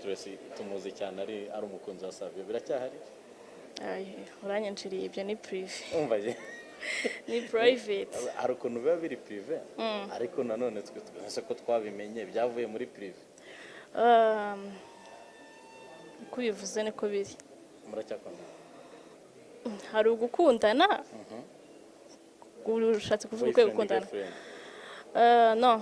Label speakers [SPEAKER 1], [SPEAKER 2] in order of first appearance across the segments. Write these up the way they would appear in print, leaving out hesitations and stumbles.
[SPEAKER 1] Tracy tumuzi cyane ari umukunzi wa Savio biracyahari
[SPEAKER 2] uranyanjiriye ibyo ni prive
[SPEAKER 1] umva je
[SPEAKER 2] ni private
[SPEAKER 1] hari ukuntu biba biri prive ariko nanone twese ko twabimenye byavuye muri prive
[SPEAKER 2] kubivuze niko biri
[SPEAKER 1] muracyakunda
[SPEAKER 2] hari ugukundana urushatse kuvuga ko gukundana no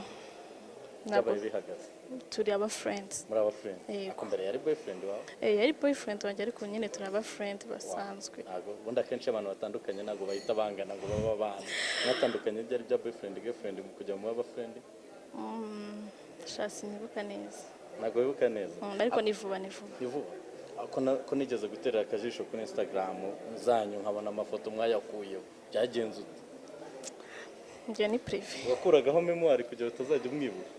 [SPEAKER 1] ntabwo bihagaze
[SPEAKER 2] turi aba friends
[SPEAKER 1] muri aba friend akombere yari boyfriend wawe
[SPEAKER 2] yari boyfriend wanjye ariko nyine turi aba friend basanzwe
[SPEAKER 1] ubundi akenshi abantu batandukanye ntabwo bahita bangana ngo baba abana mwatandukanye byari bya boyfriend girlfriend mu kujya mu aba friend
[SPEAKER 2] shasi nibuka neza
[SPEAKER 1] ntabwo wibuka neza
[SPEAKER 2] ariko ni vuba
[SPEAKER 1] ko nigeze guterera akajisho kuri Instagram zanyu nkabona amafoto mwayakuyeho byagenze ute
[SPEAKER 2] njye ni prive
[SPEAKER 1] wakuragaho memoire kugira utazajya umwibuka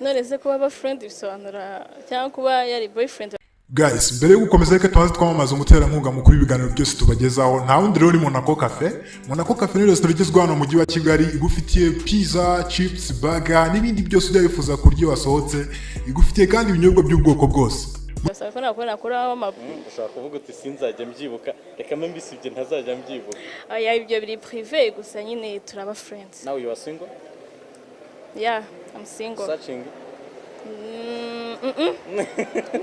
[SPEAKER 2] none se kuba aba friend bisobanura cyangwa kuba yari boyfriend
[SPEAKER 3] guys mbere yo gukomeza reka tubanze twamamaza umuterankunga mukuru w'ibiganiro byose tubagezaho nta wundi rero ni Monaco Cafe ni resitora igezweho hano mu mujyi wa Kigali igufitiye pizza chips burger n'ibindi byose ujya wifuza kurya wasohotse igufitiye kandi ibinyobwa by'ubwoko bwose
[SPEAKER 2] basaba ko nakora
[SPEAKER 1] ushaka kuvuga uti sinzajya mbyibuka reka mbe mbisibye ntazajya mbyibuka
[SPEAKER 2] ibyo biri prive gusa nyine turaba friends
[SPEAKER 1] now you are single
[SPEAKER 2] yeah I'm single
[SPEAKER 1] searching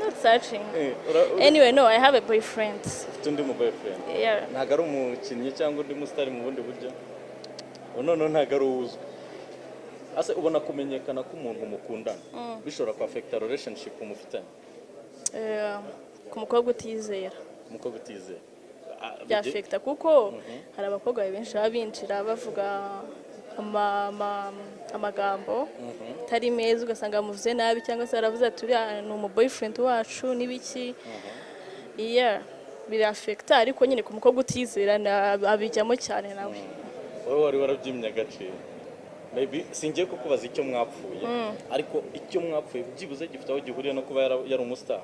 [SPEAKER 2] not searching anyway no I have a boyfriend
[SPEAKER 1] undi mu boyfriend
[SPEAKER 2] yeah
[SPEAKER 1] ntago ari umukinnyi cyangwa undi mustar mu bundi buryo none ntago ari uzwi ase ubona kumenyekana ko umuntu mukundana bishobora ku affect relationship umufitanye
[SPEAKER 2] ku mukobwa utizera byafekta kuko hari abakobwa benshi babinjira bavuga amagambo tari meza ugasanga muvuze nabi cyangwa se aravuze ati ni umu boyfriend wacu nibiki birafekta ariko nyine ku mukobwa utizera abijyamo cyane nawe
[SPEAKER 1] wowe wari warabyimye agaciro maybe singiye kukubaza icyo mwapfuye ariko icyo mwapfuye byibuze gifite aho gihuriye no kuba yari umustar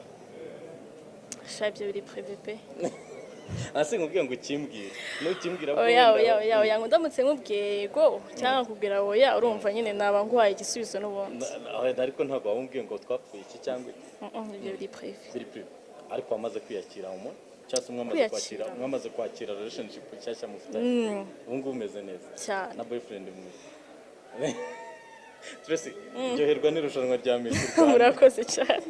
[SPEAKER 2] shabye biri privé pe
[SPEAKER 1] ase nkubwiye ngo kimbwire nukimbwira
[SPEAKER 2] oya ngo ndamutse nkubwiye go cyangwa kubwira oya urumva nyine naba nguhaye igisubizo n'ubundi
[SPEAKER 1] ariko ntabwo wambwiye ngo twapfuye iki cyangwa
[SPEAKER 2] ibyo biri privé
[SPEAKER 1] ariko wamaze kwiyakira mu cyase mwamaze kwakira relationship cyashya mufite ubu ngubu umeze neza
[SPEAKER 2] cyane
[SPEAKER 1] na boyfriend mwiza Tracy ryoherwa n'irushanwa rya Miss
[SPEAKER 2] murakoze cyane